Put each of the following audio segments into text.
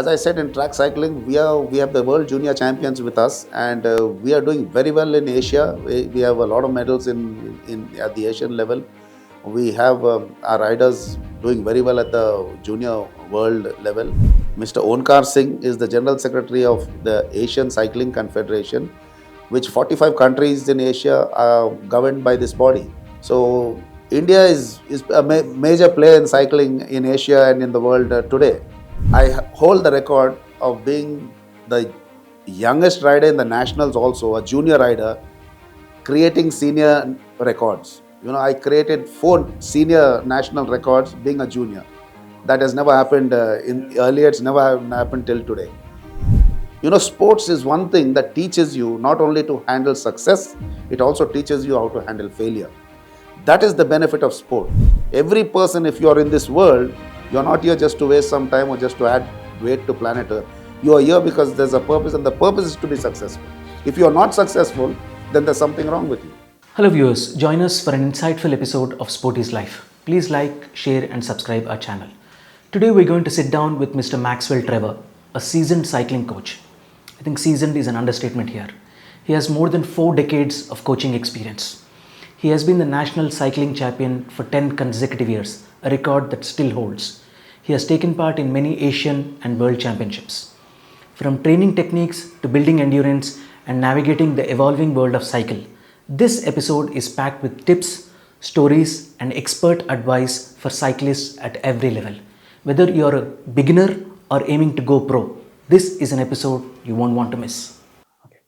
I said, in track cycling, we have the world junior champions with us, and we are doing very well in Asia. We have a lot of medals in at the Asian level. We have our riders doing very well at the junior world level. Mr. Onkar Singh is the General Secretary of the Asian Cycling Confederation, which 45 countries in Asia are governed by this body. So India is a major player in cycling in Asia and in the world today. I hold the record of being the youngest rider in the nationals, also a junior rider, creating senior records. I created 4 senior national records being a junior. That has never happened in earlier. It's never happened till today. Sports is one thing that teaches you not only to handle success, it also teaches you how to handle failure. That is the benefit of sport. Every person, if you are in this world, you're not here just to waste some time or just to add weight to planet Earth. You are here because there's a purpose, and the purpose is to be successful. If you are not successful, then there's something wrong with you. Hello viewers, join us for an insightful episode of Sport is Life. Please like, share and subscribe our channel. Today we're going to sit down with Mr. Maxwell Trevor, a seasoned cycling coach. I think seasoned is an understatement here. He has more than 4 decades of coaching experience. He has been the national cycling champion for 10 consecutive years, a record that still holds. He has taken part in many Asian and world championships. From training techniques to building endurance and navigating the evolving world of cycle, this episode is packed with tips, stories and expert advice for cyclists at every level. Whether you're a beginner or aiming to go pro, this is an episode you won't want to miss. Okay.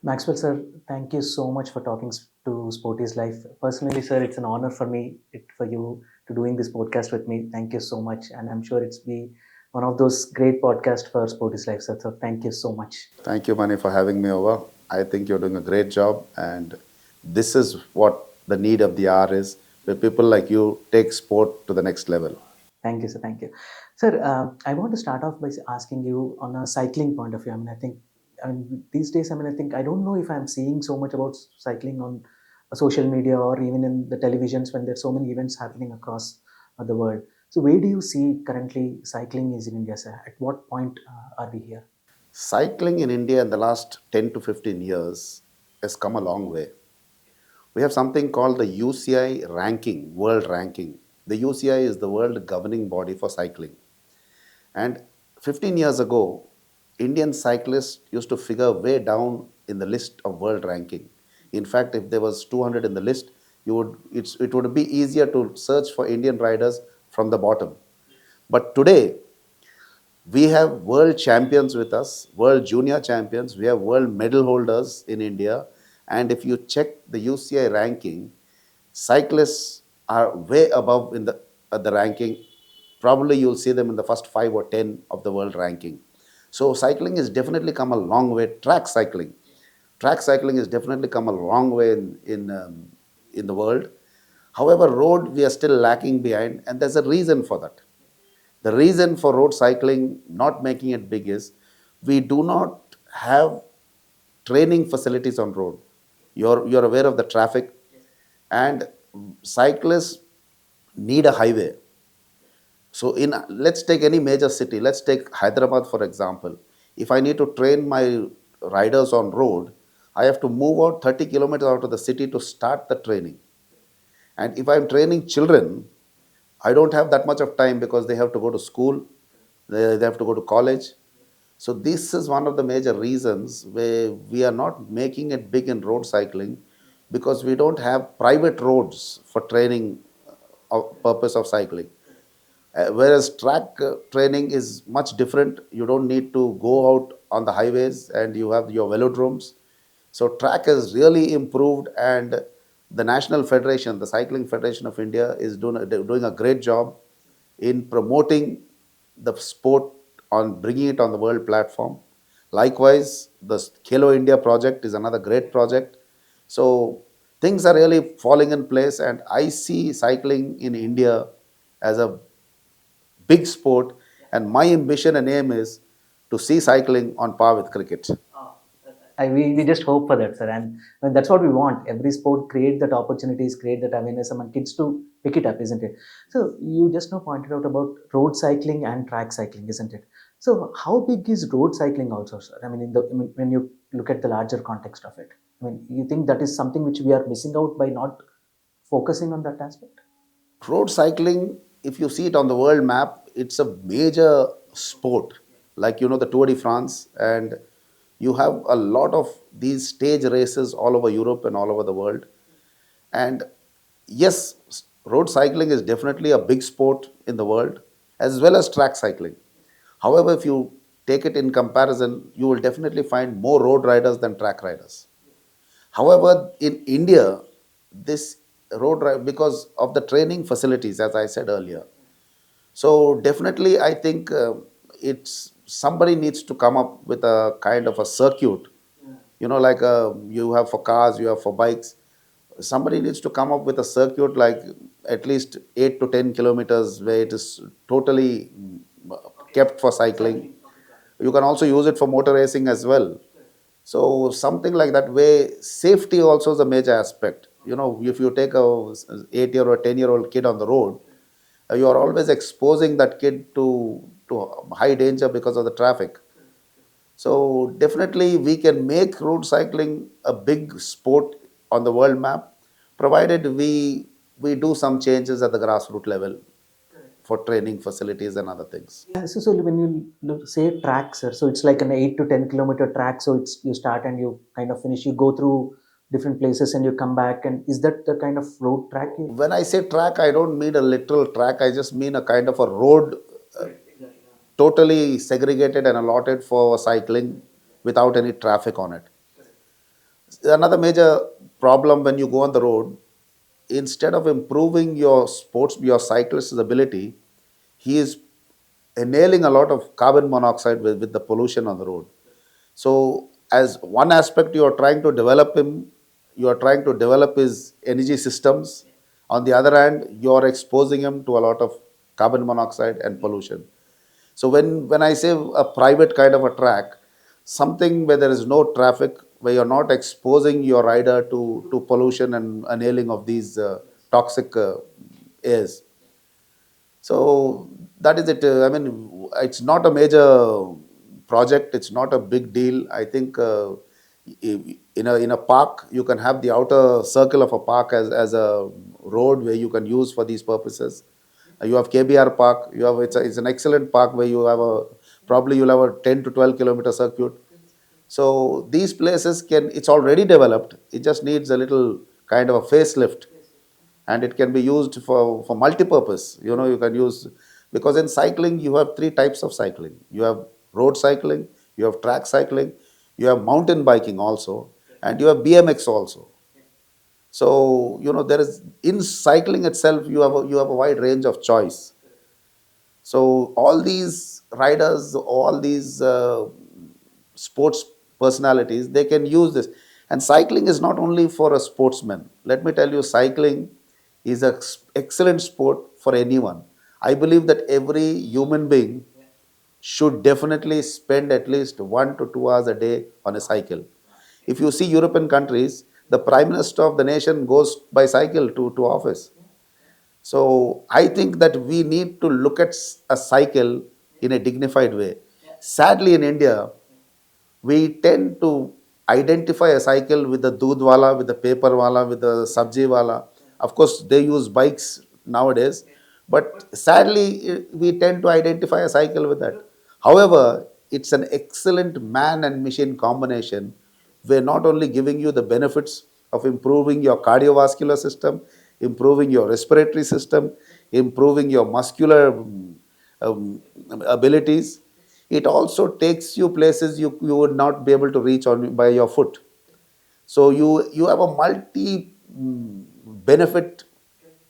Maxwell sir, thank you so much for talking to Sport is Life. Personally sir, it's an honor for me, for you to doing this podcast with me. Thank you so much, and I'm sure it's be one of those great podcasts for Sport is Life sir. So thank you so much. Thank you, Mani, for having me over. I think you're doing a great job, and this is what the need of the hour is, where people like you take sport to the next level. Thank you, sir. Thank you. Sir, I want to start off by asking you on a cycling point of view. These days, I don't know if I'm seeing so much about cycling on social media or even in the televisions when there's so many events happening across the world. So where do you see currently cycling is in India, sir? At what point are we here? Cycling in India in the last 10 to 15 years has come a long way. We have something called the UCI ranking, world ranking. The UCI is the world governing body for cycling. And 15 years ago, Indian cyclists used to figure way down in the list of world ranking. In fact, if there was 200 in the list, it would be easier to search for Indian riders from the bottom. But today, we have world champions with us, world junior champions. We have world medal holders in India. And if you check the UCI ranking, cyclists are way above in the ranking. Probably you'll see them in the first 5 or 10 of the world ranking. So cycling has definitely come a long way. Track cycling has definitely come a long way in the world. However, road we are still lacking behind, and there's a reason for that. The reason for road cycling not making it big is we do not have training facilities on road. You're aware of the traffic, and cyclists need a highway. So let's take any major city. Let's take Hyderabad, for example. If I need to train my riders on road, I have to move out 30 kilometers out of the city to start the training. And if I'm training children, I don't have that much of time because they have to go to school, they have to go to college. So this is one of the major reasons where we are not making it big in road cycling, because we don't have private roads for training purpose of cycling. Whereas track training is much different. You don't need to go out on the highways, and you have your velodromes. So track has really improved, and the National Federation, the Cycling Federation of India, is doing a great job in promoting the sport, on bringing it on the world platform. Likewise, the Khelo India project is another great project. So things are really falling in place, and I see cycling in India as a big sport, and my ambition and aim is to see cycling on par with cricket. We just hope for that, sir. And that's what we want. Every sport create that opportunities, create that awareness among kids to pick it up, isn't it? So you just now pointed out about road cycling and track cycling, isn't it? So, how big is road cycling also, sir? I mean, when you look at the larger context of it, I mean, you think that is something which we are missing out by not focusing on that aspect? Road cycling, if you see it on the world map, it's a major sport. Like, the Tour de France, and you have a lot of these stage races all over Europe and all over the world. And yes, road cycling is definitely a big sport in the world, as well as track cycling. However, if you take it in comparison, you will definitely find more road riders than track riders. However, in India, this because of the training facilities, as I said earlier. So definitely, I think it's somebody needs to come up with a kind of a circuit. Like you have for cars, you have for bikes. Somebody needs to come up with a circuit like at least 8 to 10 kilometers where it is totally kept for cycling. You can also use it for motor racing as well. So something like that way, safety also is a major aspect. If you take a 8 year or 10-year-old kid on the road, you are always exposing that kid to high danger because of the traffic. So definitely we can make road cycling a big sport on the world map, provided we do some changes at the grassroots level for training facilities and other things. Yeah, so when you say track, sir, so it's like an 8 to 10 kilometer track. So it's you start and you kind of finish. You go through different places and you come back. And is that the kind of road track? When I say track, I don't mean a literal track. I just mean a kind of a road, totally segregated and allotted for cycling without any traffic on it. Another major problem when you go on the road, instead of improving your cyclist's ability, he is inhaling a lot of carbon monoxide with the pollution on the road. So, as one aspect, you are trying to develop him, you are trying to develop his energy systems. On the other hand, you are exposing him to a lot of carbon monoxide and pollution. So, when I say a private kind of a track, something where there is no traffic, where you're not exposing your rider to pollution and inhaling of these toxic airs. So that is it. I mean, it's not a major project. It's not a big deal. I think in a park you can have the outer circle of a park as a road where you can use for these purposes. You have KBR Park. It's an excellent park where you have a probably you'll have a 10 to 12 kilometer circuit. So these places it's already developed. It just needs a little kind of a facelift, and it can be used for multi-purpose. You can use, because in cycling you have three types of cycling. You have road cycling, you have track cycling, you have mountain biking also, and you have BMX also. So there is, in cycling itself, you have a wide range of choice. So all these riders, all these sports personalities, they can use this. And cycling is not only for a sportsman. Let me tell you, cycling is an excellent sport for anyone. I believe that every human being should definitely spend at least 1 to 2 hours a day on a cycle. If you see European countries, the prime minister of the nation goes by cycle to office. So I think that we need to look at a cycle in a dignified way. Sadly, in India, we tend to identify a cycle with the doodh wala, with the paper wala, with the sabji wala. Of course, they use bikes nowadays, but sadly, we tend to identify a cycle with that. However, it's an excellent man and machine combination. We're not only giving you the benefits of improving your cardiovascular system, improving your respiratory system, improving your muscular um, abilities. It also takes you places you would not be able to reach on by your foot. So you have a multi benefit,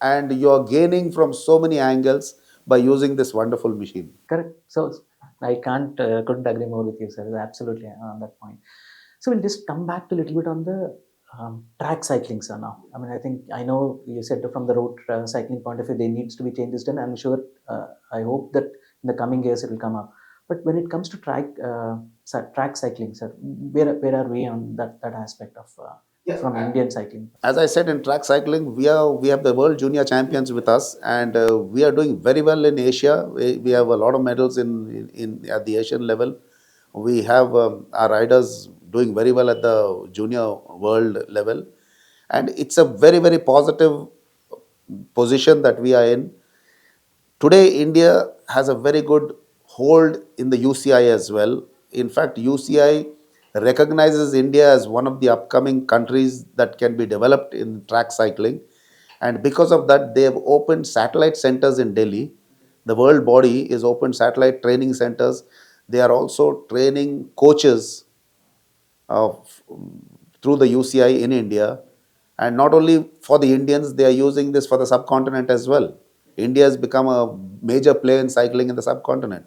and you're gaining from so many angles by using this wonderful machine. Correct. So I couldn't agree more with you, sir. Absolutely on that point. So we'll just come back to a little bit on the track cycling, sir. Now, I mean, I think I know you said that from the road cycling point of view, there needs to be changes done. I'm sure. I hope that in the coming years it will come up. But when it comes to track cycling, sir, where are we on that aspect of? from Indian cycling? As I said, in track cycling, we have the world junior champions with us, and we are doing very well in Asia. We have a lot of medals in at the Asian level. We have our riders doing very well at the junior world level, and it's a very positive position that we are in. Today, India has a very good hold in the UCI as well. In fact, UCI recognizes India as one of the upcoming countries that can be developed in track cycling. And because of that, they have opened satellite centers in Delhi. The world body is opened satellite training centers. They are also training coaches of, through the UCI in India. And not only for the Indians, they are using this for the subcontinent as well. India has become a major player in cycling in the subcontinent.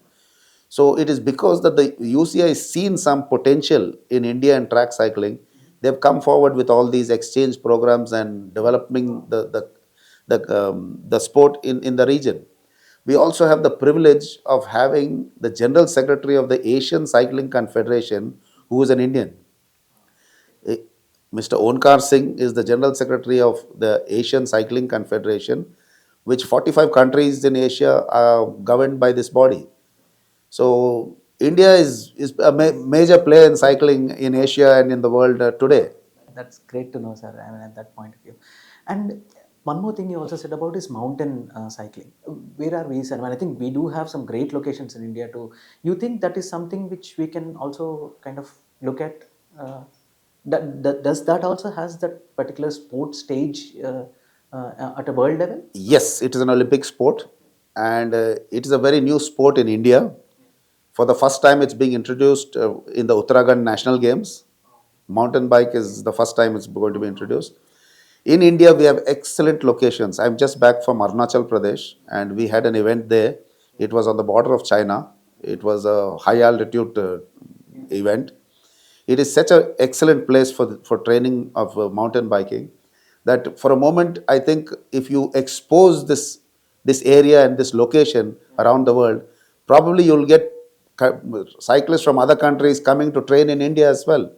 So it is because that the UCI has seen some potential in India and track cycling. They've come forward with all these exchange programs and developing the sport in the region. We also have the privilege of having the General Secretary of the Asian Cycling Confederation, who is an Indian. Eh, Mr. Onkar Singh is the General Secretary of the Asian Cycling Confederation, which 45 countries in Asia are governed by this body. So India is a major player in cycling in Asia and in the world today. That's great to know, sir. I mean, at that point of view. And one more thing you also said about is mountain cycling. Where are we, sir? I mean, I think we do have some great locations in India too. You think that is something which we can also kind of look at? Does that also has that particular sport stage at a world level? Yes, it is an Olympic sport, and it is a very new sport in India. For the first time, it's being introduced in the Uttarakhand National Games. Mountain bike is the first time it's going to be introduced. In India, we have excellent locations. I'm just back from Arunachal Pradesh, and we had an event there. It was on the border of China. It was a high altitude event. It is such an excellent place for training of mountain biking that for a moment, I think if you expose this area and this location around the world, probably you'll get cyclists from other countries coming to train in India as well.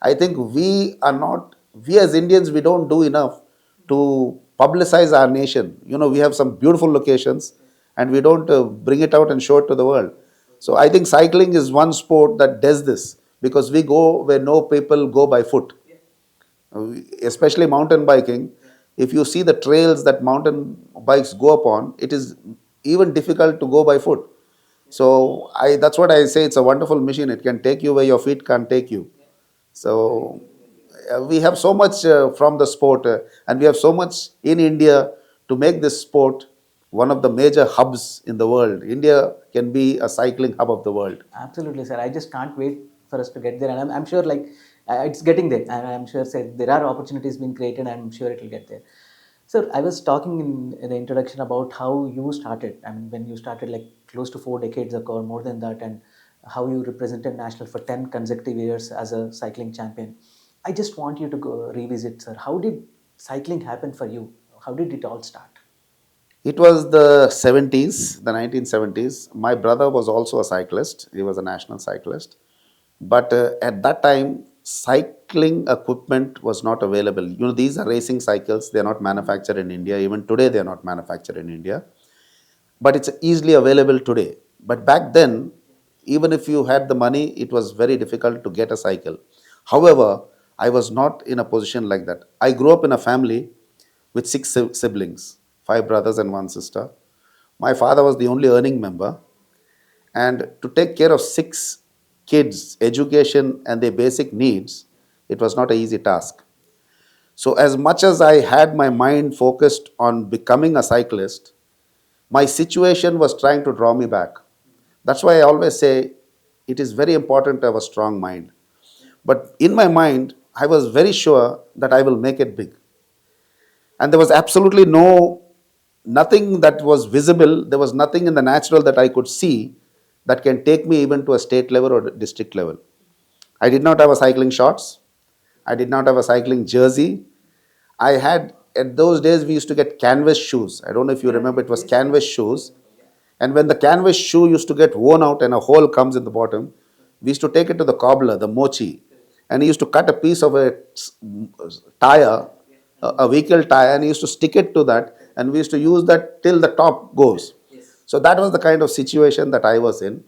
I think we as Indians, we don't do enough to publicize our nation. We have some beautiful locations, and we don't bring it out and show it to the world. So I think cycling is one sport that does this because we go where no people go by foot, especially mountain biking. If you see the trails that mountain bikes go upon, it is even difficult to go by foot. So that's what I say. It's a wonderful machine. It can take you where your feet can't take you. So we have so much from the sport, and we have so much in India to make this sport one of the major hubs in the world. India can be a cycling hub of the world. Absolutely, sir. I just can't wait for us to get there, and I'm sure like it's getting there, and I'm sure sir, there are opportunities being created, and I'm sure it will get there. Sir, I was talking in the introduction about how you started. I mean, when you started like close to 4 decades ago, or more than that, and how you represented national for 10 consecutive years as a cycling champion. I just want you to go revisit, sir. How did cycling happen for you? How did it all start? It was the 70s, the 1970s. My brother was also a cyclist. He was a national cyclist. But at that time, cycling equipment was not available. These are racing cycles. They are not manufactured in India. Even today, they are not manufactured in India. But it's easily available today. But back then, even if you had the money, it was very difficult to get a cycle. However, I was not in a position like that. I grew up in a family with six siblings, five brothers and one sister. My father was the only earning member, and to take care of six kids' education and their basic needs, it was not an easy task. So, as much as I had my mind focused on becoming a cyclist, my situation was trying to draw me back. That's why I always say it is very important to have a strong mind. But in my mind, I was very sure that I will make it big. And there was absolutely nothing that was visible. There was nothing in the natural that I could see that can take me even to a state level or district level. I did not have a cycling shorts. I did not have a cycling jersey. I had, at those days, we used to get canvas shoes. I don't know if you remember, it was canvas shoes. And when the canvas shoe used to get worn out and a hole comes in the bottom, we used to take it to the cobbler, the mochi, and he used to cut a piece of a tire, a vehicle tire, and he used to stick it to that, and we used to use that till the top goes. So that was the kind of situation that I was in.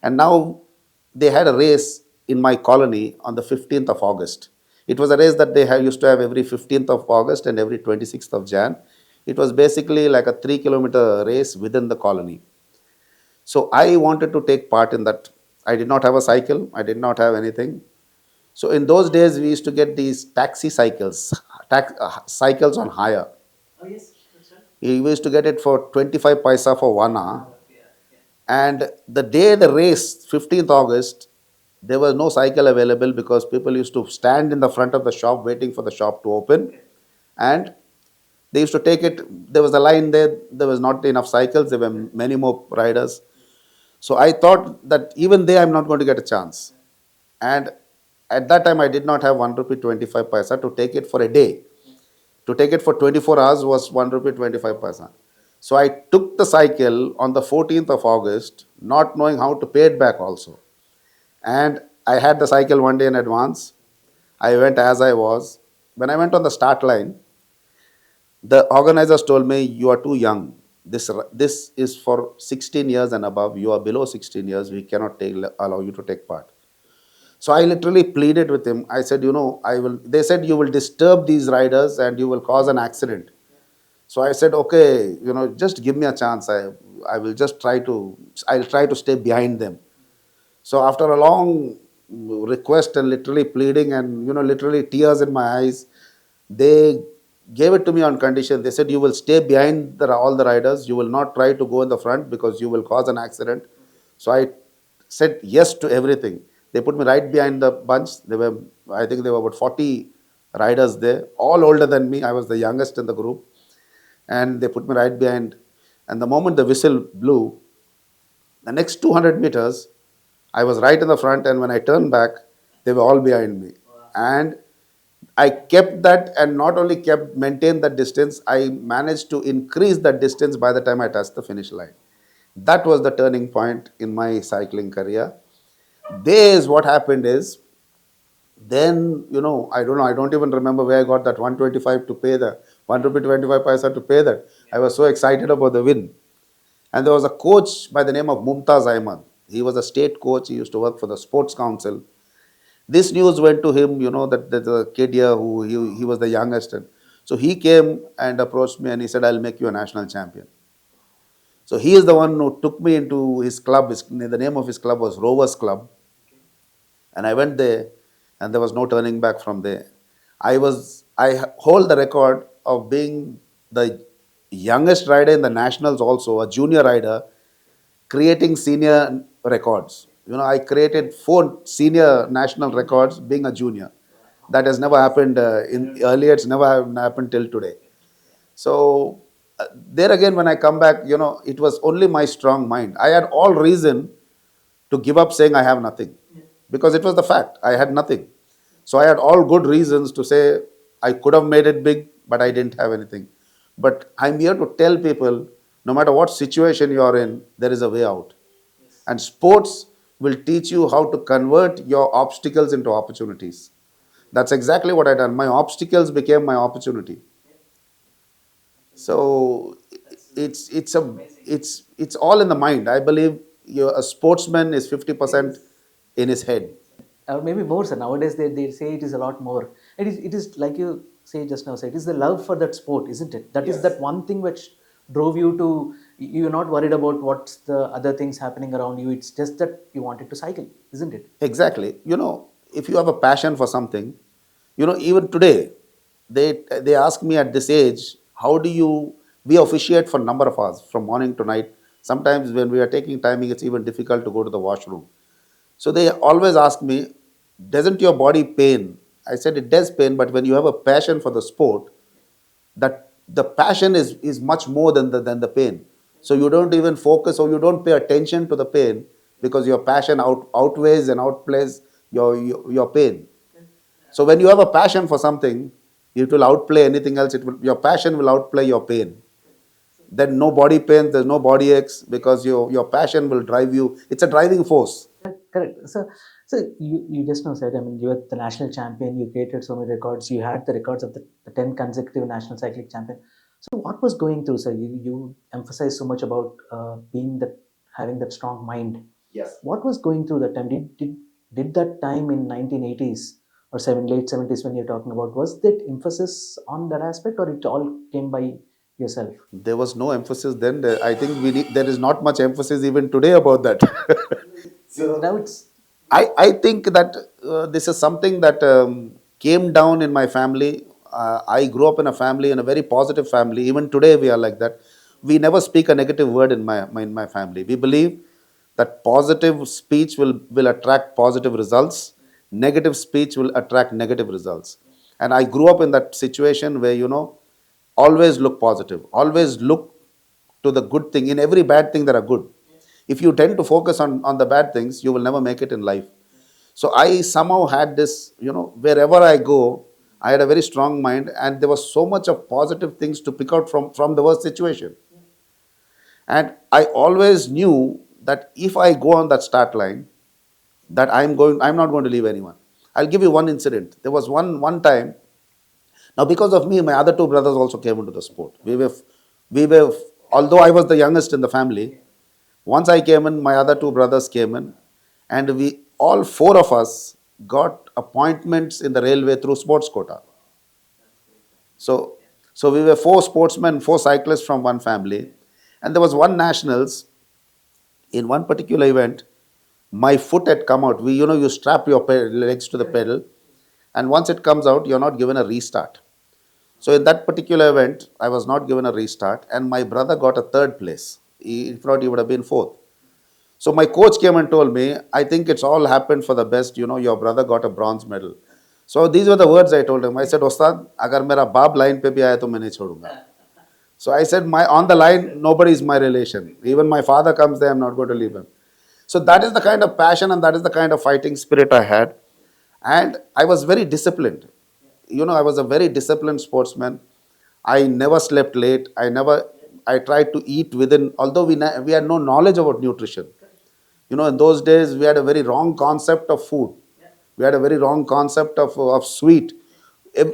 And now they had a race in my colony on the 15th of August. It was a race that they used to have every 15th of August and every 26th of Jan. It was basically like a 3 kilometer race within the colony. So I wanted to take part in that. I did not have a cycle, I did not have anything. So in those days, we used to get these taxi cycles, cycles on hire. We used to get it for 25 paisa for 1 hour. And the day the race, 15th August, there was no cycle available because people used to stand in the front of the shop waiting for the shop to open. And they used to take it. There was a line there. There was not enough cycles. There were many more riders. So I thought that even there, I'm not going to get a chance. And at that time, I did not have 1 rupee 25 paisa to take it for a day. To take it for 24 hours was 1 rupee 25 paisa. So I took the cycle on the 14th of August, not knowing how to pay it back also. And I had the cycle one day in advance. I went as I was. When I went on the start line, the organizers told me, "You are too young. This is for 16 years and above. You are below 16 years. We cannot allow you to take part." So I literally pleaded with him. I said, I will. They said, "You will disturb these riders and you will cause an accident." So I said, "Okay, just give me a chance. I will just I'll try to stay behind them." So after a long request and literally pleading and literally tears in my eyes, they gave it to me on condition. They said, "You will stay behind all the riders. You will not try to go in the front because you will cause an accident." So I said yes to everything. They put me right behind the bunch. I think there were about 40 riders there, all older than me. I was the youngest in the group, and they put me right behind. And the moment the whistle blew, the next 200 meters, I was right in the front, and when I turned back, they were all behind me. And I kept that, and not only maintained that distance, I managed to increase that distance by the time I touched the finish line. That was the turning point in my cycling career. There is what happened is, then, I don't know, I don't even remember where I got that 125 to pay the 1 rupee 25 paisa to pay that. I was so excited about the win. And there was a coach by the name of Mumtaz Ahmad. He was a state coach. He used to work for the sports council. This news went to him, that there's a kid here who he was the youngest. And so he came and approached me and he said, "I'll make you a national champion." So he is the one who took me into his club. The name of his club was Rovers Club. And I went there, and there was no turning back from there. I hold the record of being the youngest rider in the nationals, also a junior rider, creating senior records. I created 4 senior national records being a junior. That has never happened in earlier. It's never happened till today. So there again, when I come back, it was only my strong mind. I had all reason to give up saying I have nothing, because it was the fact. I had nothing. So I had all good reasons to say I could have made it big, but I didn't have anything. But I'm here to tell people, no matter what situation you are in, there is a way out. And sports will teach you how to convert your obstacles into opportunities. That's exactly what I done. My obstacles became my opportunity. So it's all in the mind. I believe a sportsman is 50% in his head. Or maybe more, sir. Nowadays they say it is a lot more. It is like you say just now, sir, it is the love for that sport, isn't it? That is that one thing which drove you to, you're not worried about what's the other things happening around you. It's just that you wanted to cycle, isn't it? Exactly. If you have a passion for something, even today, they ask me at this age, how do you, we officiate for number of hours from morning to night. Sometimes when we are taking timing, it's even difficult to go to the washroom. So they always ask me, doesn't your body pain? I said it does pain, but when you have a passion for the sport, that the passion is much more than the pain. So you don't even focus, or you don't pay attention to the pain, because your passion outweighs and outplays your pain. So when you have a passion for something, it will outplay anything else. Your passion will outplay your pain. Then no body pain, there's no body aches, because your passion will drive you. It's a driving force. Correct. So you just now said, I mean, you were the national champion, you created so many records, you had the records of the 10 consecutive national cycling champion. So what was going through, sir? You emphasize so much about being that, having that strong mind. Yes. What was going through that time? Did that time in 1980s or late 70s when you're talking about, was that emphasis on that aspect, or it all came by yourself? There was no emphasis then. I think there is not much emphasis even today about that. Now it's I think that this is something that came down in my family. I grew up in a family, in a very positive family. Even today, we are like that. We never speak a negative word in my family. We believe that positive speech will attract positive results, negative speech will attract negative results. And I grew up in that situation where, always look positive, always look to the good thing. In every bad thing, there are good. If you tend to focus on the bad things, you will never make it in life. So I somehow had this, wherever I go, I had a very strong mind, and there was so much of positive things to pick out from the worst situation. And I always knew that if I go on that start line, that I'm not going to leave anyone. I'll give you one incident. There was one time. Now, because of me, my other two brothers also came into the sport. We were, although I was the youngest in the family, once I came in, my other two brothers came in, and we all four of us got appointments in the railway through sports quota. So, so we were four sportsmen, four cyclists from one family, and there was one nationals in one particular event. My foot had come out. You strap your legs to the pedal, and once it comes out, you're not given a restart. So in that particular event, I was not given a restart, and my brother got a third place. If not, he would have been fourth. So my coach came and told me, I think it's all happened for the best. Your brother got a bronze medal. So these were the words I told him. I said, Ostad, agar mera baap line pe bhi aaya to main nahi chhodunga. So I said, my on the line, nobody is my relation. Even my father comes there, I'm not going to leave him. So that is the kind of passion and that is the kind of fighting spirit I had. And I was very disciplined. I was a very disciplined sportsman. I never slept late. I tried to eat within, although we had no knowledge about nutrition. In those days, we had a very wrong concept of food. We had a very wrong concept of sweet.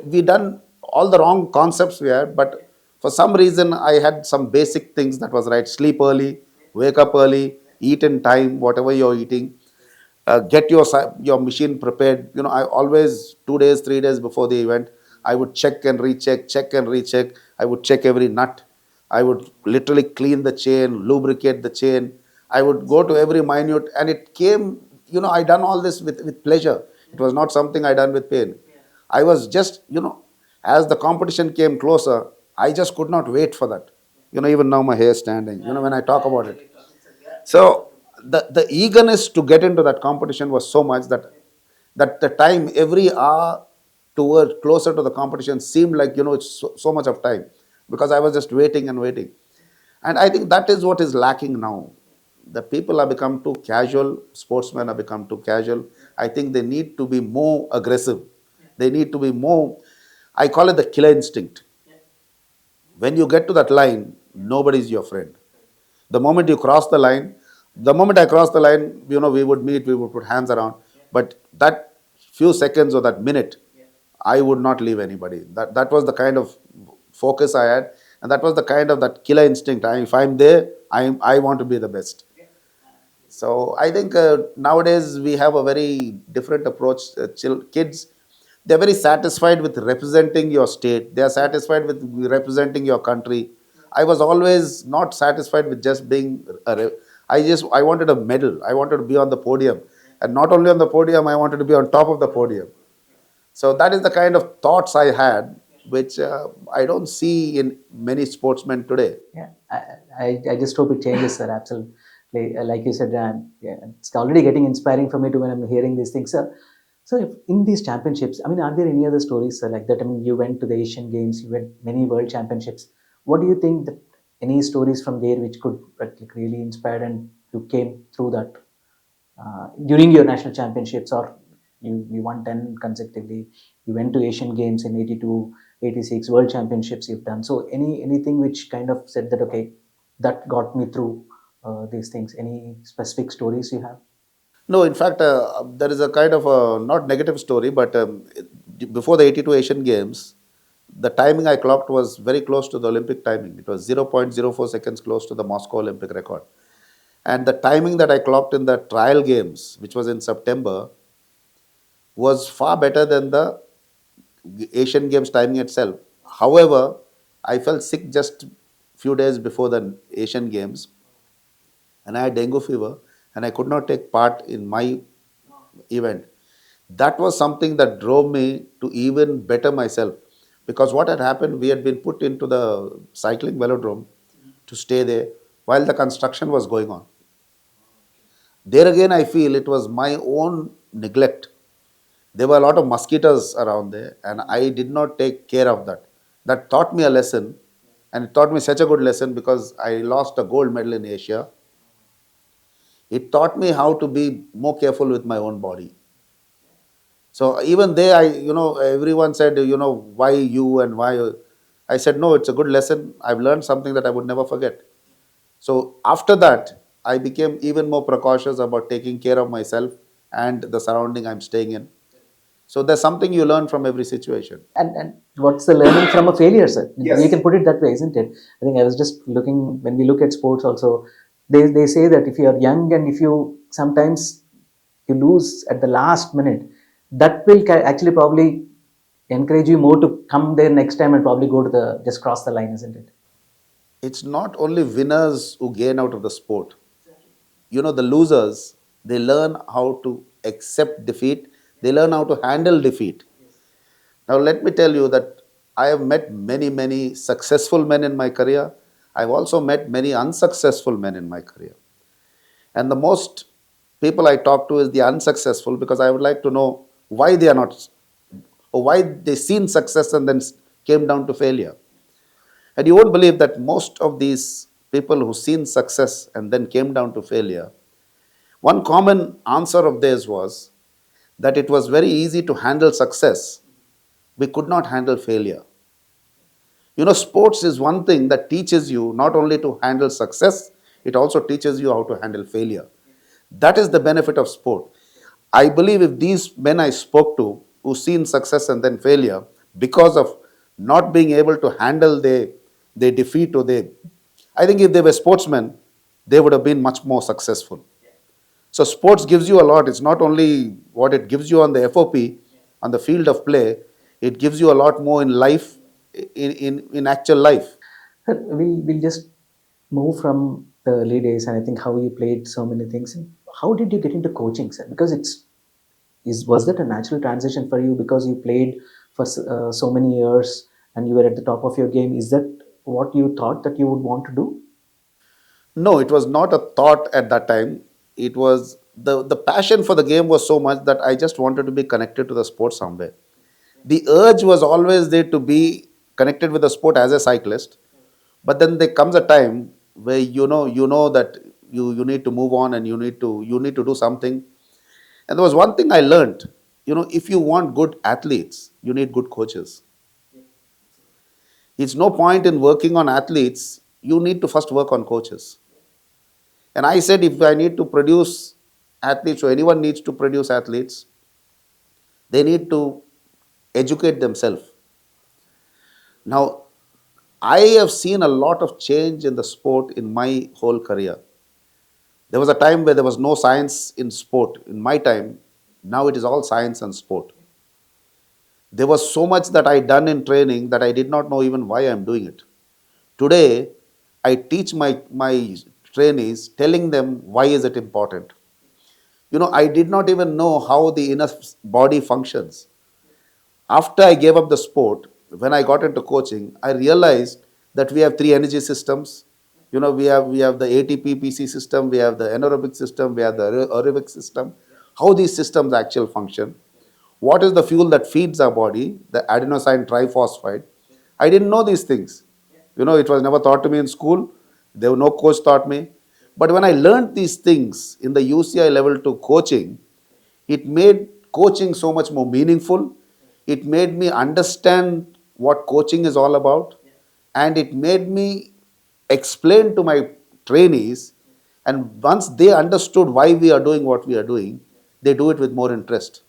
We done all the wrong concepts we had, but for some reason, I had some basic things that was right. Sleep early, wake up early, eat in time, whatever you're eating. Get your machine prepared. I always 2 days, 3 days before the event, I would check and recheck. I would check every nut. I would literally clean the chain, lubricate the chain. I would go to every minute, and it came. I done all this with pleasure. It was not something I done with pain. I was just, as the competition came closer, I just could not wait for that. Even now my hair is standing. When I talk about it. So the eagerness to get into that competition was so much that the time, every hour toward closer to the competition seemed like, it's so much of time, because I was just waiting and waiting. And I think that is what is lacking now. The people have become too casual, sportsmen have become too casual. I think they need to be more aggressive. They need to be more, I call it the killer instinct. When you get to that line, nobody is your friend. The moment you cross the line, the moment I cross the line, we would meet, we would put hands around. But that few seconds or that minute, I would not leave anybody. That was the kind of focus I had, and that was the kind of that killer instinct. If I'm there, I want to be the best. So I think nowadays we have a very different approach. Kids, they're very satisfied with representing your state. They are satisfied with representing your country. I was always not satisfied with just being I wanted a medal. I wanted to be on the podium, and not only on the podium, I wanted to be on top of the podium. So that is the kind of thoughts I had, which I don't see in many sportsmen today. Yeah, I just hope it changes, sir. Absolutely. Like you said, yeah, it's already getting inspiring for me to when I'm hearing these things, sir. So, if in these championships, I mean, are there any other stories, sir, like that? I mean, you went to the Asian Games, you went many World Championships. What do you think that any stories from there which could like really inspire and you came through that during your national championships, or you won 10 consecutively, you went to Asian Games in 82, 86 World Championships you've done. So anything which kind of said that, okay, that got me through these things? Any specific stories you have? No, in fact, there is a kind of a not negative story, but before the 82 Asian Games, the timing I clocked was very close to the Olympic timing. It was 0.04 seconds close to the Moscow Olympic record. And the timing that I clocked in the trial games, which was in September, was far better than the Asian Games timing itself. However, I fell sick just few days before the Asian Games, and I had dengue fever, and I could not take part in my event. That was something that drove me to even better myself, because what had happened, we had been put into the cycling velodrome to stay there while the construction was going on. There again, I feel it was my own neglect. There were a lot of mosquitoes around there, and I did not take care of that. That taught me a lesson, and it taught me such a good lesson because I lost a gold medal in Asia. It taught me how to be more careful with my own body. So even there, everyone said, why you and why? I said, no, it's a good lesson. I've learned something that I would never forget. So after that, I became even more precautious about taking care of myself and the surrounding I'm staying in. So there's something you learn from every situation. And what's the learning from a failure, sir? We Yes. can put it that way, isn't it? I think I was just looking, when we look at sports also, they say that if you are young and if you sometimes you lose at the last minute, that will actually probably encourage you more to come there next time and probably go to the just cross the line, isn't it? It's not only winners who gain out of the sport. The losers, they learn how to accept defeat, they learn how to handle defeat. Now, let me tell you that I have met many, many successful men in my career. I've also met many unsuccessful men in my career. And the most people I talk to is the unsuccessful, because I would like to know why they are not, or why they seen success and then came down to failure. And you won't believe that most of these people who seen success and then came down to failure, one common answer of theirs was that it was very easy to handle success. We could not handle failure. Sports is one thing that teaches you not only to handle success, it also teaches you how to handle failure. That is the benefit of sport. I believe if these men I spoke to who seen success and then failure because of not being able to handle their defeat, I think if they were sportsmen, they would have been much more successful. So sports gives you a lot. It's not only what it gives you on the FOP, on the field of play, it gives you a lot more in life, in actual life. Sir, we'll just move from the early days, and I think how you played so many things. And how did you get into coaching, sir? Because was that a natural transition for you because you played for so many years and you were at the top of your game? Is that what you thought that you would want to do? No, it was not a thought at that time. It was the passion for the game was so much that I just wanted to be connected to the sport somewhere. The urge was always there to be connected with the sport as a cyclist, but then there comes a time where you know that you need to move on, and you need to do something. And there was one thing I learned. If you want good athletes, you need good coaches. It's no point in working on athletes. You need to first work on coaches. And I said, if I need to produce athletes, or anyone needs to produce athletes, they need to educate themselves. Now, I have seen a lot of change in the sport in my whole career. There was a time where there was no science in sport. In my time, now it is all science and sport. There was so much that I done in training that I did not know even why I'm doing it. Today, I teach my trainees, telling them why is it important. I did not even know how the inner body functions. After I gave up the sport, when I got into coaching, I realized that we have three energy systems. We have the ATP PC system, we have the anaerobic system, we have the aerobic system. How these systems actually function. What is the fuel that feeds our body? The adenosine triphosphate. I didn't know these things. It was never taught to me in school. There were no coach taught me. But when I learned these things in the UCI level to coaching, it made coaching so much more meaningful. It made me understand what coaching is all about. And it made me explain to my trainees And once they understood why we are doing what we are doing, they do it with more interest,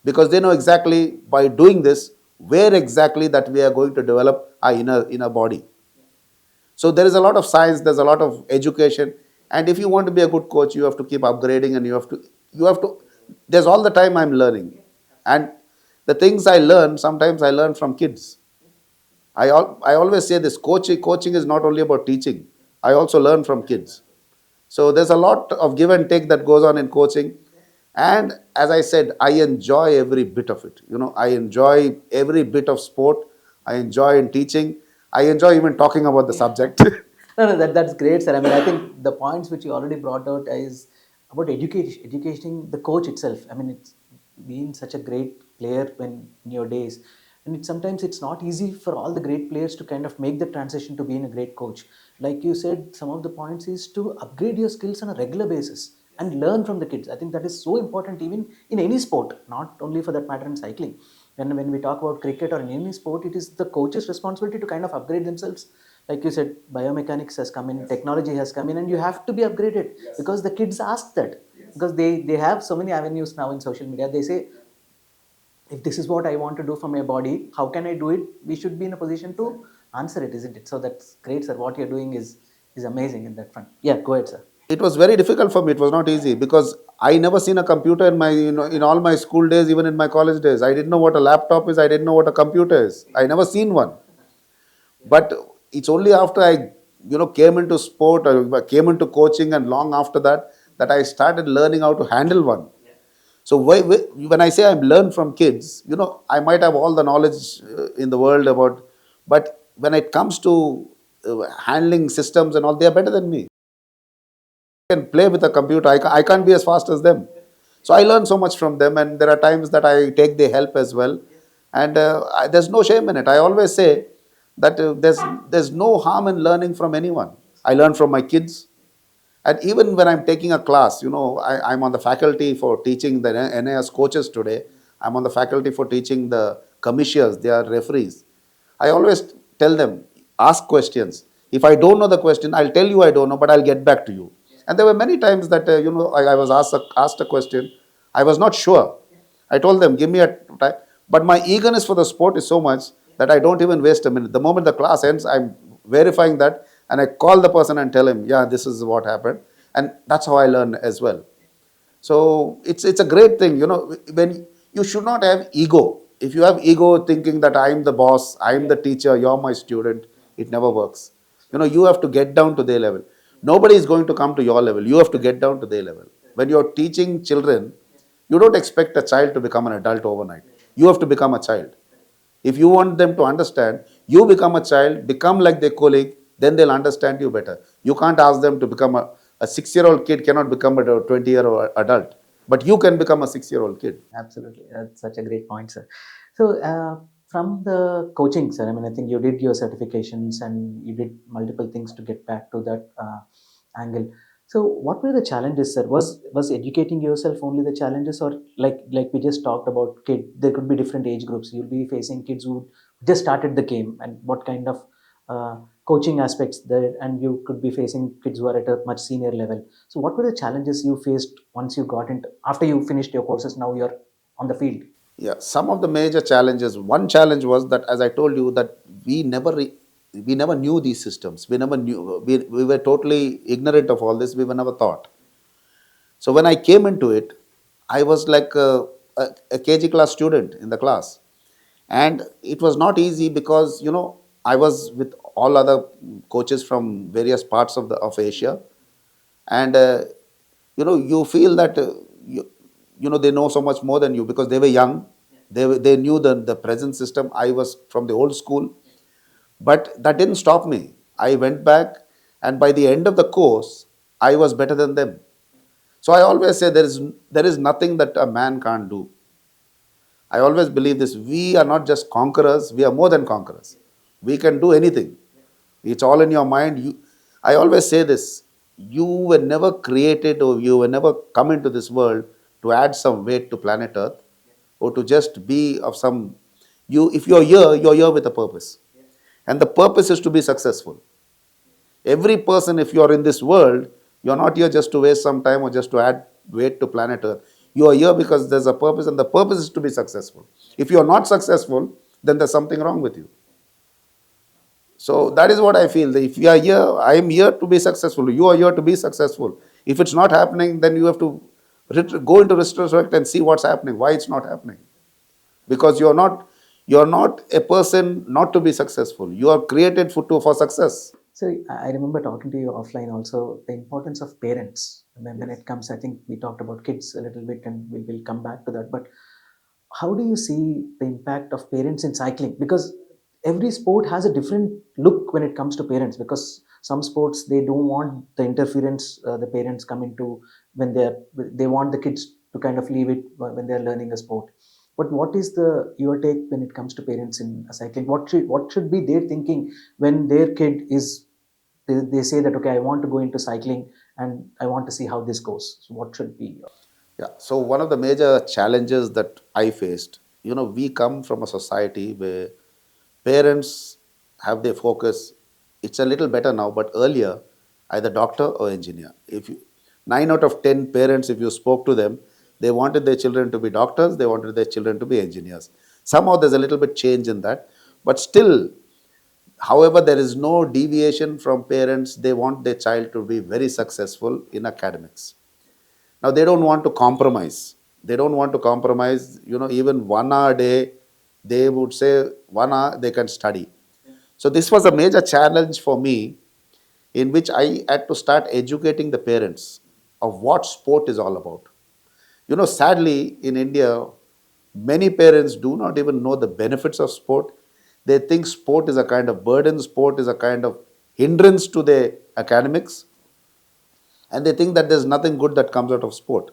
because they know exactly by doing this where exactly that we are going to develop our inner body. So there is a lot of science, there's a lot of education, and if you want to be a good coach, you have to keep upgrading, and you have to there's all the time I'm learning. And the things I learn, sometimes I learn from kids. I always say this: coaching is not only about teaching. I also learn from kids. So there's a lot of give and take that goes on in coaching. And as I said, I enjoy every bit of it. I enjoy every bit of sport. I enjoy in teaching. I enjoy even talking about the subject. No, no, that's great, sir. I mean, I think the points which you already brought out is about educating the coach itself. I mean, it's been such a great player when in your days, and sometimes it's not easy for all the great players to kind of make the transition to being a great coach. Like you said, some of the points is to upgrade your skills on a regular basis and learn from the kids. I think that is so important even in any sport, not only for that matter in cycling. When we talk about cricket or in any sport, it is the coach's responsibility to kind of upgrade themselves. Like you said, biomechanics has come in, technology has come in, and you have to be upgraded because the kids ask that. Because they have so many avenues now in social media. They say, if this is what I want to do for my body, how can I do it? We should be in a position to answer it, isn't it? So that's great, sir. What you're doing is amazing in that front. Yeah, go ahead, sir. It was very difficult for me. It was not easy because I never seen a computer in my, in all my school days, even in my college days. I didn't know what a laptop is. I didn't know what a computer is. I never seen one. But it's only after I, came into sport or came into coaching, and long after that, that I started learning how to handle one. So when I say I learn from kids, I might have all the knowledge in the world about, but when it comes to handling systems and all, they are better than me. Can play with a computer. I can't be as fast as them. So I learn so much from them, and there are times that I take their help as well. And there's no shame in it. I always say that there's no harm in learning from anyone. I learn from my kids. And even when I'm taking a class, I'm on the faculty for teaching the NAS coaches today. I'm on the faculty for teaching the commissioners, they are referees. I always tell them, ask questions. If I don't know the question, I'll tell you I don't know, but I'll get back to you. And there were many times that, I was asked a question. I was not sure. I told them, give me a time. But my eagerness for the sport is so much that I don't even waste a minute. The moment the class ends, I'm verifying that, and I call the person and tell him, yeah, this is what happened. And that's how I learn as well. So it's a great thing, when you should not have ego. If you have ego thinking that I'm the boss, I'm the teacher, you're my student, it never works. You have to get down to their level. Nobody is going to come to your level. You have to get down to their level. When you're teaching children, you don't expect a child to become an adult overnight. You have to become a child. If you want them to understand, you become a child, become like their colleague, then they'll understand you better. You can't ask them to become a 6-year-old kid cannot become a 20-year-old adult, but you can become a 6-year-old kid. Absolutely. That's such a great point, sir. So, from the coaching, sir, I mean, I think you did your certifications and you did multiple things to get back to that angle. So, what were the challenges, sir? Was educating yourself only the challenges, or like we just talked about, kid? There could be different age groups. You'll be facing kids who just started the game, and what kind of uh, coaching aspects there, and you could be facing kids who are at a much senior level. So, what were the challenges you faced once you got into after you finished your courses? Now you're on the field. Yeah, some of the major challenges. One challenge was that, as I told you, that we never knew these systems. We never knew. We were totally ignorant of all this. We were never taught. So when I came into it, I was like a KG class student in the class. And it was not easy because, I was with all other coaches from various parts of Asia. And, you feel that, they know so much more than you because they were young. They knew the present system. I was from the old school. But that didn't stop me. I went back, and by the end of the course, I was better than them. So I always say there is nothing that a man can't do. I always believe this. We are not just conquerors, we are more than conquerors. We can do anything. It's all in your mind. I always say this: you were never created, or you were never come into this world to add some weight to planet Earth, or to just be of some. If you're here with a purpose. And the purpose is to be successful. Every person, if you are in this world, You're not here just to waste some time or just to add weight to planet Earth. You are here because there's a purpose, and the purpose is to be successful. If you're not successful, then there's something wrong with you. So that is what I feel. If you are here, I am here to be successful. You are here to be successful. If it's not happening, then you have to go into retrospect and see what's happening, why it's not happening. Because you're not a person not to be successful. You are created for success. So I remember talking to you offline also the importance of parents. When it comes, I think we talked about kids a little bit, and we will come back to that. But how do you see the impact of parents in cycling? Because every sport has a different look when it comes to parents. Because some sports they don't want the interference the parents come into when they want the kids to kind of leave it when they're learning a sport. But what is the your take when it comes to parents in cycling? What should be their thinking when their kid is they say that okay, I want to go into cycling and I want to see how this goes. So what should be? Yeah. So one of the major challenges that I faced, we come from a society where parents have their focus. It's a little better now, but earlier, either doctor or engineer. If you 9 out of 10 parents, if you spoke to them, they wanted their children to be doctors, they wanted their children to be engineers. Somehow there's a little bit change in that, but still, however, there is no deviation from parents. They want their child to be very successful in academics. Now they don't want to compromise. They don't want to compromise. Even 1 hour a day, they would say 1 hour they can study. So this was a major challenge for me, in which I had to start educating the parents of what sport is all about. Sadly, in India, many parents do not even know the benefits of sport. They think sport is a kind of burden, sport is a kind of hindrance to their academics, and they think that there's nothing good that comes out of sport.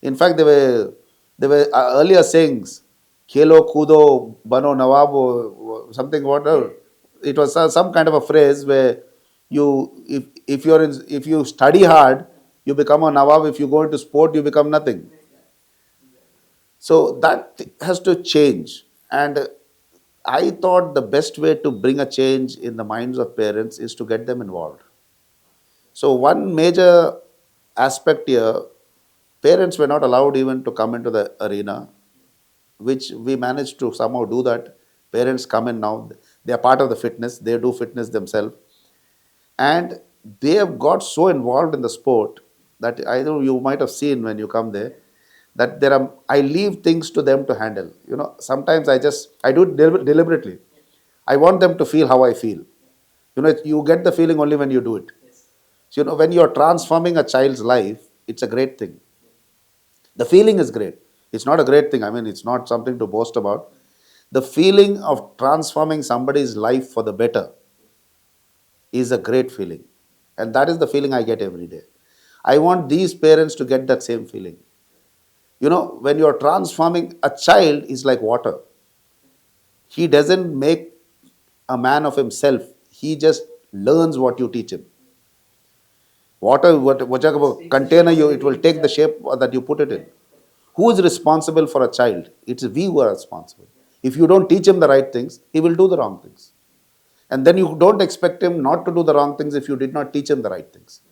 In fact, there were earlier sayings, "Khelo kudo bano nawabo," something whatever. It was some kind of a phrase where if you study hard, you become a nawab. If you go into sport, you become nothing. So that has to change. And I thought the best way to bring a change in the minds of parents is to get them involved. So one major aspect here, parents were not allowed even to come into the arena, which we managed to somehow do that. Parents come in now, they are part of the fitness, they do fitness themselves, and they have got so involved in the sport that I know you might have seen when you come there, that I leave things to them to handle. Sometimes I do it deliberately. I want them to feel how I feel. You get the feeling only when you do it. So, when you're transforming a child's life, it's a great thing. The feeling is great. It's not a great thing. I mean, it's not something to boast about. The feeling of transforming somebody's life for the better is a great feeling. And that is the feeling I get every day. I want these parents to get that same feeling. When you're transforming a child, is like water. He doesn't make a man of himself. He just learns what you teach him. Water, whatever container it will take the shape that you put it in. Who is responsible for a child? It's we who are responsible. If you don't teach him the right things, he will do the wrong things. And then you don't expect him not to do the wrong things if you did not teach him the right things.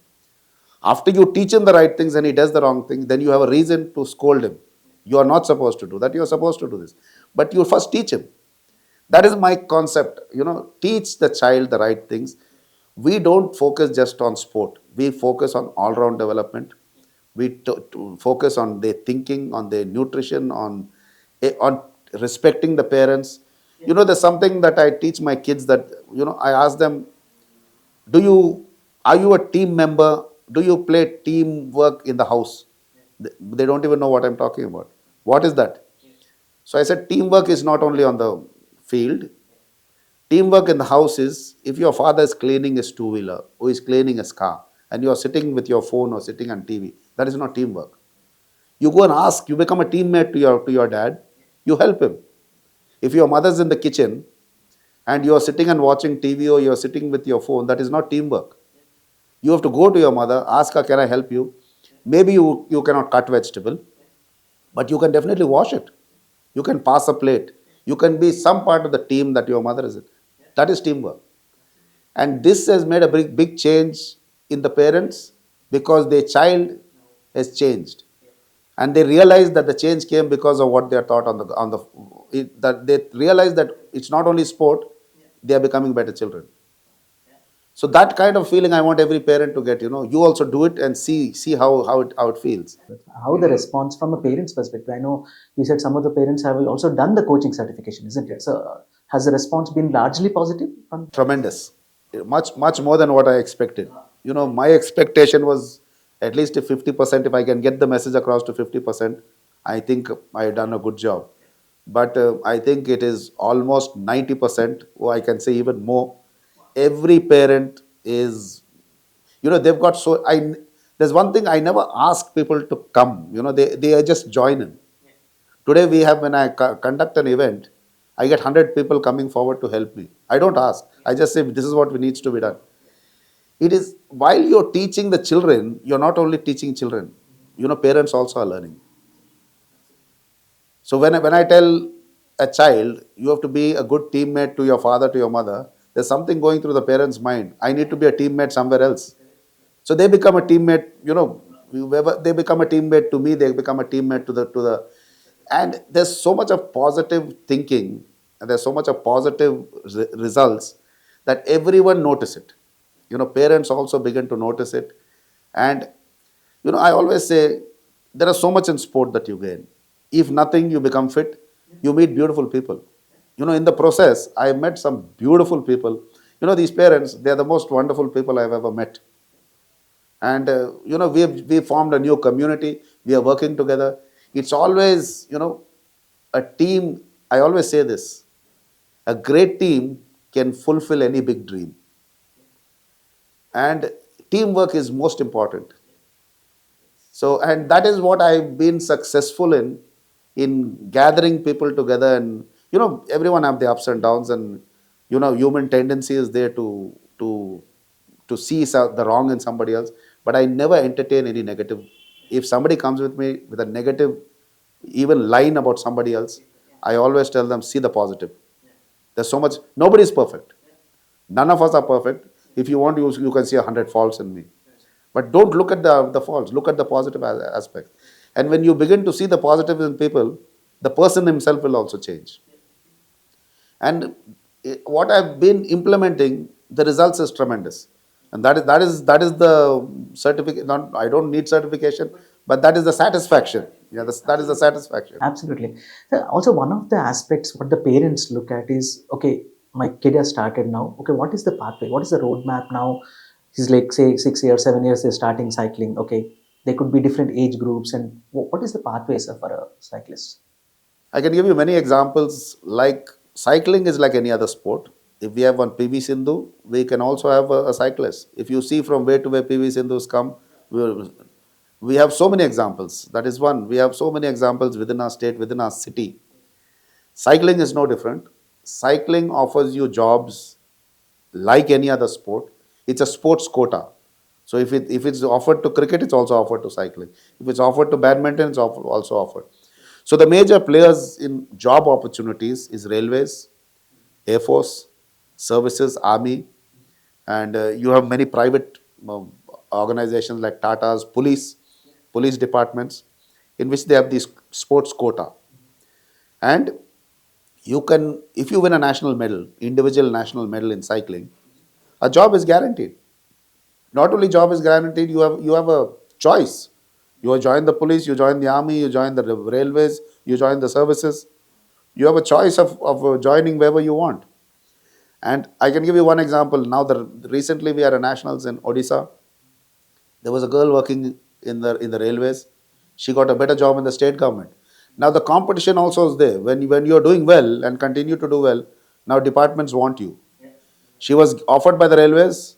After you teach him the right things and he does the wrong things, then you have a reason to scold him. You are not supposed to do that. You are supposed to do this. But you first teach him. That is my concept. Teach the child the right things. We don't focus just on sport. We focus on all-round development. We focus on their thinking, on their nutrition, on respecting the parents. There's something that I teach my kids, that I ask them, do you are you a team member? Do you play teamwork in the house? They don't even know what I'm talking about. What is that? So I said, teamwork is not only on the field. Teamwork in the house is, if your father is cleaning his two-wheeler or is cleaning his car and you are sitting with your phone or sitting on TV, that is not teamwork. You go and ask, you become a teammate to your dad, you help him. If your mother's in the kitchen and you are sitting and watching TV or you are sitting with your phone, that is not teamwork. You have to go to your mother, ask her, can I help you? Maybe you cannot cut vegetable, but you can definitely wash it. You can pass a plate. You can be some part of the team that your mother is in. That is teamwork. And this has made a big change in the parents. because their child has changed, and they realize that the change came because of what they are taught on the that they realize that it's not only sport, they are becoming better children. So that kind of feeling I want every parent to get. You also do it and see how it feels. How the response from a parent's perspective? I know you said some of the parents have also done the coaching certification, isn't it? So has the response been largely positive from? Tremendous, much more than what I expected. My expectation was at least if 50%, if I can get the message across to 50%, I think I've done a good job. But I think it is almost 90%, or I can say even more. Every parent is, they've got so I. There's one thing I never ask people to come. They are just join in. Today we have, when I conduct an event, I get 100 people coming forward to help me. I don't ask. I just say this is what needs to be done. It is, while you're teaching the children, you're not only teaching children. Parents also are learning. So when I tell a child you have to be a good teammate to your father, to your mother, there's something going through the parent's mind. I need to be a teammate somewhere else. So they become a teammate. Whoever they become a teammate to me, they become a teammate to the. And there's so much of positive thinking, and there's so much of positive results that everyone notice it. Parents also begin to notice it, and I always say there is so much in sport that you gain. If nothing, you become fit. You meet beautiful people. In the process, I met some beautiful people. These parents, they are the most wonderful people I've ever met. And we formed a new community. We are working together. It's always, a team. I always say this: a great team can fulfill any big dream, and teamwork is most important. So, and that is what I've been successful in gathering people together. And everyone have the ups and downs, and human tendency is there to see the wrong in somebody else. But I never entertain any negative. If somebody comes with me with a negative, even line about somebody else, I always tell them, see the positive. There's so much. Nobody is perfect. None of us are perfect. If you want, you can see 100 faults in me. But don't look at the faults. Look at the positive aspects. And when you begin to see the positives in people, the person himself will also change. And what I've been implementing, the results is tremendous. And that is the certificate. Not, I don't need certification, but that is the satisfaction. Yeah, that is the satisfaction. Absolutely. So also, one of the aspects what the parents look at is, okay, my kid has started now. Okay, what is the pathway? What is the roadmap now? He's like, say, 6 years, 7 years, they're starting cycling. Okay, there could be different age groups. And what is the pathway, sir, for a cyclist? I can give you many examples. Like cycling is like any other sport. If we have one PV Sindhu, we can also have a cyclist. If you see from where to where PV Sindhu's come, we have so many examples. That is one. We have so many examples within our state, within our city. Cycling is no different. Cycling offers you jobs like any other sport. It's a sports quota. So if it's offered to cricket, it's also offered to cycling. If it's offered to badminton, it's also offered. So the major players in job opportunities is railways, air force, services, army, and you have many private organizations like Tata's, police departments, in which they have this sports quota. And you can, if you win a national medal, individual national medal in cycling, a job is guaranteed. Not only job is guaranteed, you have a choice. You join the police, you join the army, you join the railways, you join the services. You have a choice of joining wherever you want. And I can give you one example. Now, recently we had a nationals in Odisha. There was a girl working in the railways. She got a better job in the state government. Now the competition also is there. When you are doing well and continue to do well, now departments want you. She was offered by the railways.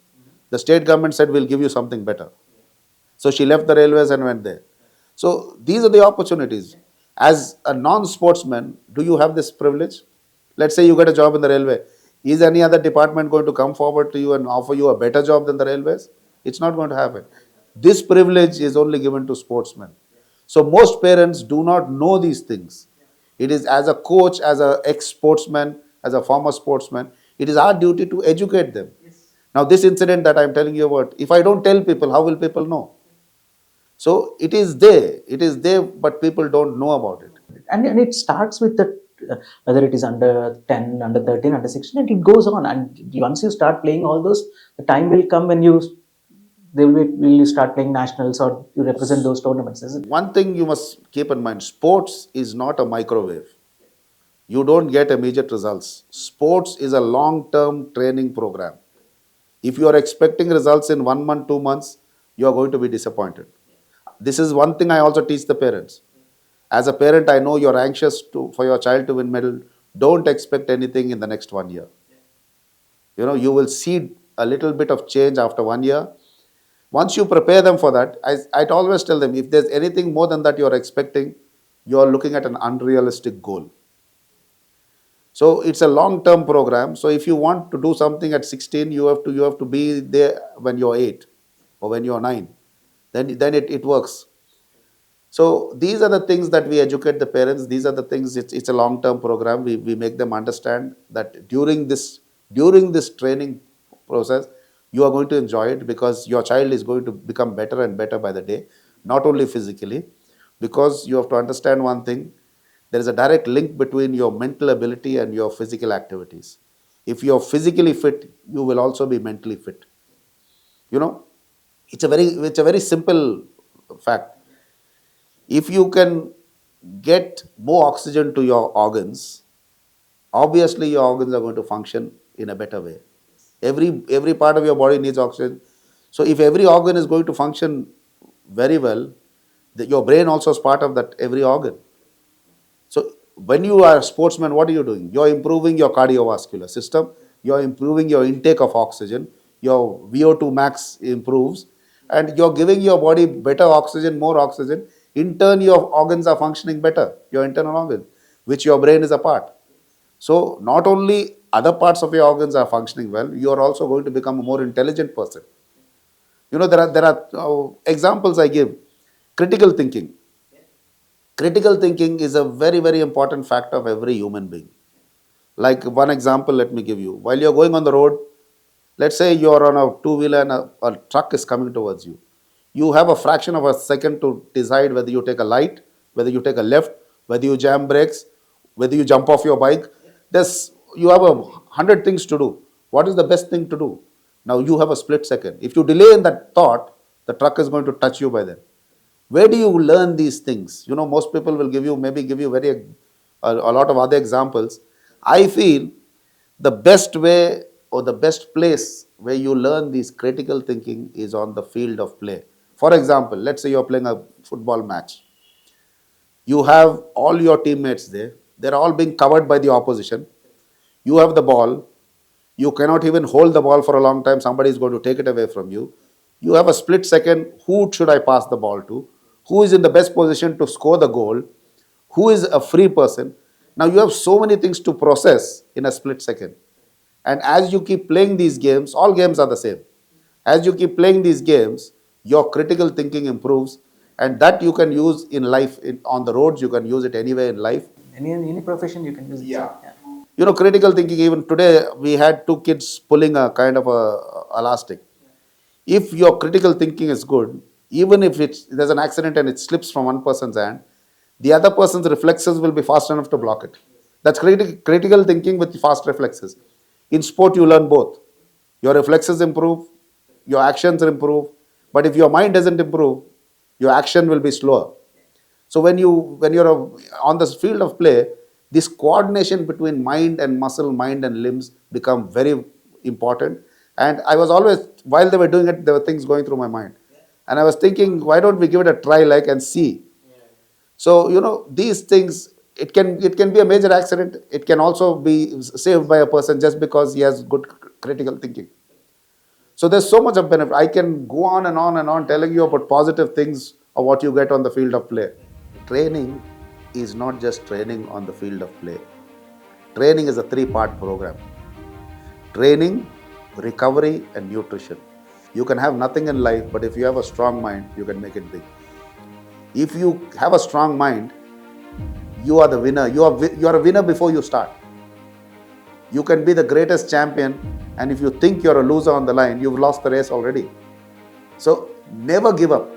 The state government said we'll give you something better. So she left the railways and went there. So these are the opportunities. As a non-sportsman, do you have this privilege? Let's say you get a job in the railway. Is any other department going to come forward to you and offer you a better job than the railways? It's not going to happen. This privilege is only given to sportsmen. So most parents do not know these things. It is, as a coach, as an ex-sportsman, as a former sportsman, it is our duty to educate them. Now this incident that I'm telling you about, if I don't tell people, how will people know? So it is there, but people don't know about it. And it starts with the whether it is under 10, under 13, under 16, and it goes on. And once you start playing all those, the time will come when will you start playing nationals or you represent those tournaments, isn't it? One thing you must keep in mind, sports is not a microwave. You don't get immediate results. Sports is a long term training program. If you are expecting results in 1 month, 2 months, you are going to be disappointed. This is one thing I also teach the parents. As a parent, I know you're anxious for your child to win medal. Don't expect anything in the next 1 year. You will see a little bit of change after 1 year. Once you prepare them for that, I'd always tell them, if there's anything more than that you're expecting, you're looking at an unrealistic goal. So it's a long-term program. So if you want to do something at 16, you have to be there when you're 8 or when you're 9. Then it works. So these are the things that we educate the parents. These are the things. It's a long-term program. We make them understand that during this training process, you are going to enjoy it, because your child is going to become better and better by the day, not only physically, because you have to understand one thing. There is a direct link between your mental ability and your physical activities. If you are physically fit, you will also be mentally fit. You know, it's a very simple fact. If you can get more oxygen to your organs, obviously your organs are going to function in a better way. Every part of your body needs oxygen. So if every organ is going to function very well, your brain also is part of that every organ. So when you are a sportsman, what are you doing? You're improving your cardiovascular system, you're improving your intake of oxygen, your VO2 max improves, and you're giving your body better oxygen, more oxygen. In turn, your organs are functioning better, your internal organs, which your brain is a part. So not only other parts of your organs are functioning well, you are also going to become a more intelligent person. There are examples I give. Critical thinking. Critical thinking is a very, very important factor of every human being. Like one example, let me give you. While you're going on the road, let's say you're on a two-wheeler and a truck is coming towards you. You have a fraction of a second to decide whether you take a light, whether you take a left, whether you jam brakes, whether you jump off your bike. You have 100 things to do. What is the best thing to do? Now you have a split second. If you delay in that thought, the truck is going to touch you by then. Where do you learn these things? Most people will give you very a lot of other examples. I feel the best way or the best place where you learn these critical thinking is on the field of play. For example, let's say you're playing a football match. You have all your teammates there. They're all being covered by the opposition. You have the ball. You cannot even hold the ball for a long time. Somebody is going to take it away from you. You have a split second. Who should I pass the ball to? Who is in the best position to score the goal? Who is a free person? Now you have so many things to process in a split second. And as you keep playing these games, all games are the same. As you keep playing these games, your critical thinking improves, and that you can use in life, on the roads, you can use it anywhere in life. Any profession you can use it. Yeah. Critical thinking, even today, we had two kids pulling a kind of elastic. If your critical thinking is good, even if there's an accident and it slips from one person's hand, the other person's reflexes will be fast enough to block it. That's critical thinking with fast reflexes. In sport, you learn both. Your reflexes improve, your actions improve, but if your mind doesn't improve, your action will be slower. So when you're on this field of play, this coordination between mind and muscle, mind and limbs become very important. And I was always, while they were doing it, there were things going through my mind, and I was thinking, why don't we give it a try, like, and see. So these things, it can be a major accident. It can also be saved by a person just because he has good critical thinking. So there's so much of benefit. I can go on and on and on telling you about positive things of what you get on the field of play. Training is not just training on the field of play. Training is a three-part program. Training, recovery, and nutrition. You can have nothing in life, but if you have a strong mind, you can make it big. If you have a strong mind, you are the winner. You are a winner before you start. You can be the greatest champion, and if you think you're a loser on the line, you've lost the race already. So never give up.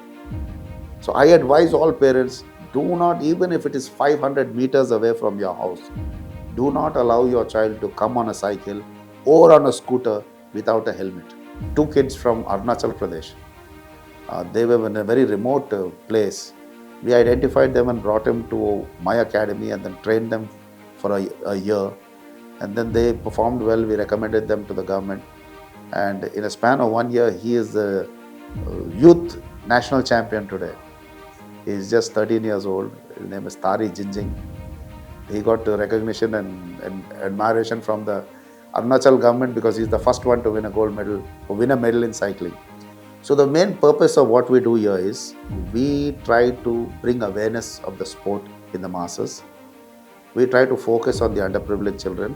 So I advise all parents, do not, even if it is 500 meters away from your house, do not allow your child to come on a cycle or on a scooter without a helmet. Two kids from Arunachal Pradesh. They were in a very remote place. We identified them and brought them to my academy and then trained them for a year. And then they performed well. We recommended them to the government. And in a span of 1 year, he is the youth national champion today. He is just 13 years old. His name is Tari Jinjing. He got recognition and admiration from the Arunachal government because he's the first one to win a gold medal, or win a medal in cycling. So the main purpose of what we do here is we try to bring awareness of the sport in the masses. We try to focus on the underprivileged children.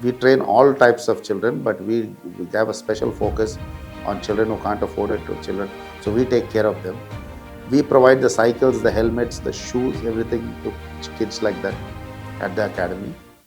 We train all types of children, but we have a special focus on children who can't afford it, to children. So we take care of them. We provide the cycles, the helmets, the shoes, everything to kids like that at the academy.